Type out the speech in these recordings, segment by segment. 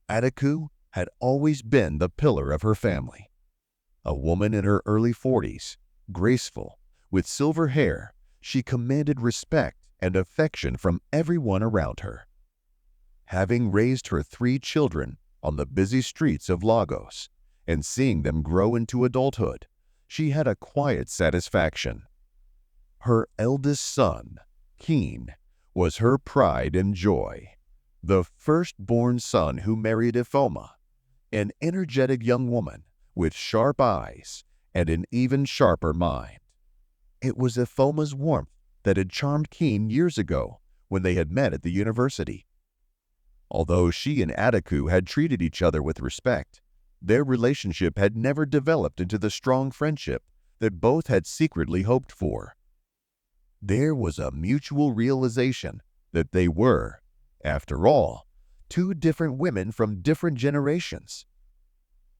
Ataku had always been the pillar of her family. A woman in her early 40s, graceful, with silver hair, she commanded respect and affection from everyone around her. Having raised her 3 children on the busy streets of Lagos and seeing them grow into adulthood, she had a quiet satisfaction. Her eldest son, Keen, was her pride and joy, the firstborn son who married Ifoma, an energetic young woman with sharp eyes and an even sharper mind. It was Ifoma's warmth that had charmed Keen years ago when they had met at the university. Although she and Ataku had treated each other with respect, their relationship had never developed into the strong friendship that both had secretly hoped for. There was a mutual realization that they were, after all, 2 different women from different generations.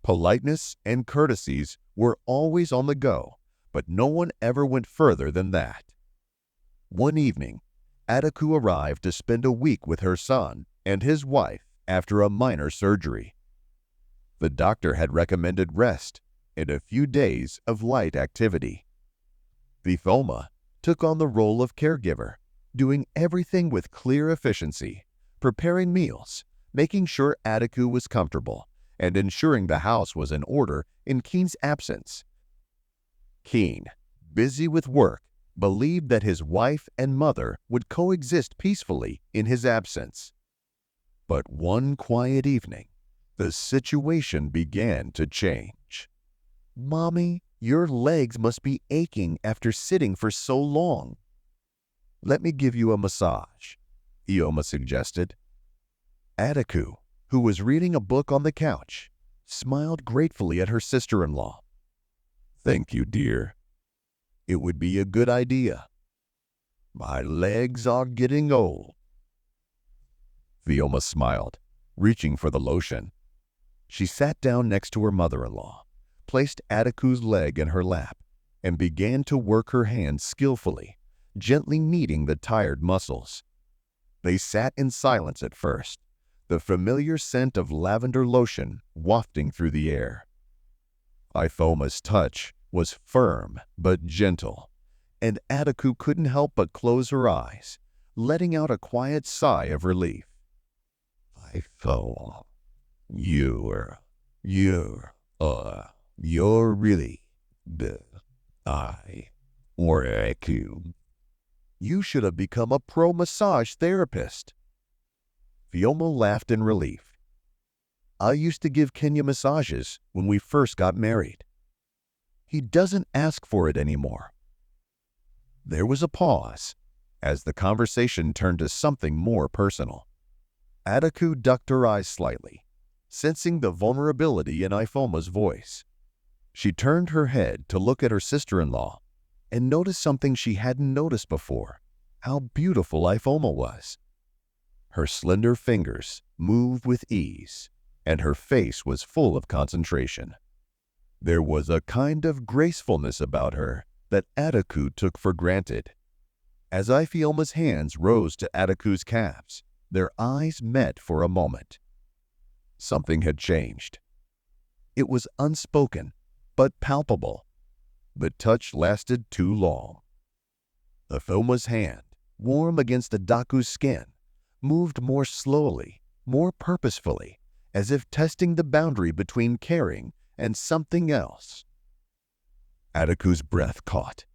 Politeness and courtesies were always on the go, but no one ever went further than that. One evening, Ataku arrived to spend a week with her son and his wife after a minor surgery. The doctor had recommended rest and a few days of light activity. Ifoma took on the role of caregiver, doing everything with clear efficiency, preparing meals, making sure Ataku was comfortable, and ensuring the house was in order in Keen's absence. Keen, busy with work, believed that his wife and mother would coexist peacefully in his absence. But one quiet evening, the situation began to change. "Mommy, your legs must be aching after sitting for so long." "Let me give you a massage," Ioma suggested. Ataku, who was reading a book on the couch, smiled gratefully at her sister-in-law. "Thank you, dear. It would be a good idea. My legs are getting old." Ioma smiled, reaching for the lotion. She sat down next to her mother-in-law, placed Ataku's leg in her lap, and began to work her hands skillfully, gently kneading the tired muscles. They sat in silence at first, the familiar scent of lavender lotion wafting through the air. Ifoma's touch was firm but gentle, and Ataku couldn't help but close her eyes, letting out a quiet sigh of relief. "Ifoma, you're really the Ataku. You should have become a pro massage therapist." Ioma laughed in relief. "I used to give Kenya massages when we first got married. He doesn't ask for it anymore." There was a pause as the conversation turned to something more personal. Ataku ducked her eyes slightly, sensing the vulnerability in Ifoma's voice. She turned her head to look at her sister-in-law and noticed something she hadn't noticed before: how beautiful Ifoma was. Her slender fingers moved with ease, and her face was full of concentration. There was a kind of gracefulness about her that Ataku took for granted. As Ifeoma's hands rose to Ataku's calves, their eyes met for a moment. Something had changed. It was unspoken, but palpable. The touch lasted too long. Ifoma's hand, warm against Ataku's skin, moved more slowly, more purposefully, as if testing the boundary between caring and something else. Ataku's breath caught.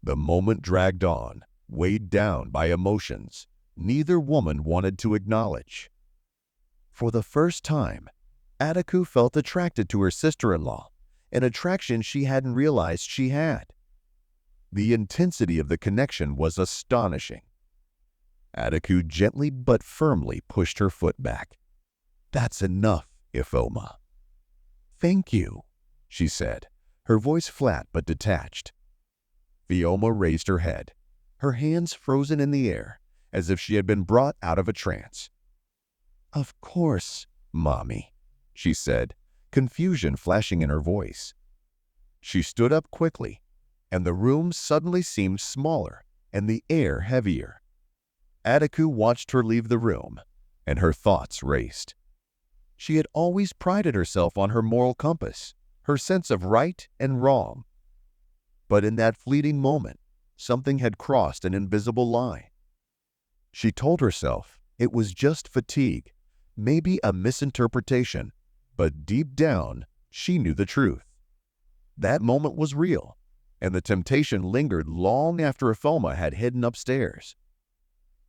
The moment dragged on, weighed down by emotions neither woman wanted to acknowledge. For the first time, Ataku felt attracted to her sister-in-law, an attraction she hadn't realized she had. The intensity of the connection was astonishing. Ataku gently but firmly pushed her foot back. "That's enough, Ifoma." "Thank you," she said, her voice flat but detached. Ifoma raised her head, her hands frozen in the air, as if she had been brought out of a trance. "Of course, Mommy," she said, confusion flashing in her voice. She stood up quickly, and the room suddenly seemed smaller and the air heavier. Ataku watched her leave the room, and her thoughts raced. She had always prided herself on her moral compass, her sense of right and wrong. But in that fleeting moment, something had crossed an invisible line. She told herself it was just fatigue, maybe a misinterpretation, but deep down, she knew the truth. That moment was real, and the temptation lingered long after Athelma had hidden upstairs.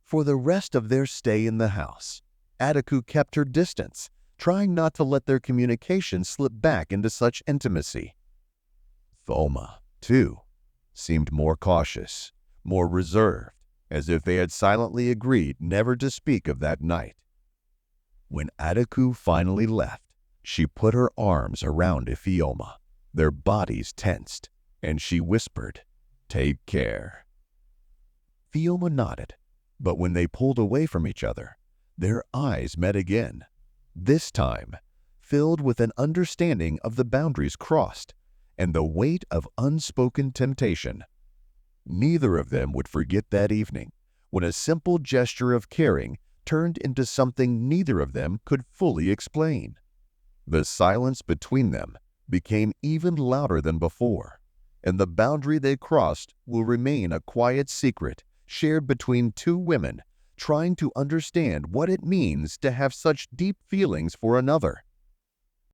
For the rest of their stay in the house, Ataku kept her distance, trying not to let their communication slip back into such intimacy. Athelma, too, seemed more cautious, more reserved, as if they had silently agreed never to speak of that night. When Ataku finally left, she put her arms around Ifeoma. Their bodies tensed, and she whispered, "Take care." Ifeoma nodded, but when they pulled away from each other, their eyes met again, this time filled with an understanding of the boundaries crossed and the weight of unspoken temptation. Neither of them would forget that evening when a simple gesture of caring turned into something neither of them could fully explain. The silence between them became even louder than before, and the boundary they crossed will remain a quiet secret shared between two women trying to understand what it means to have such deep feelings for another.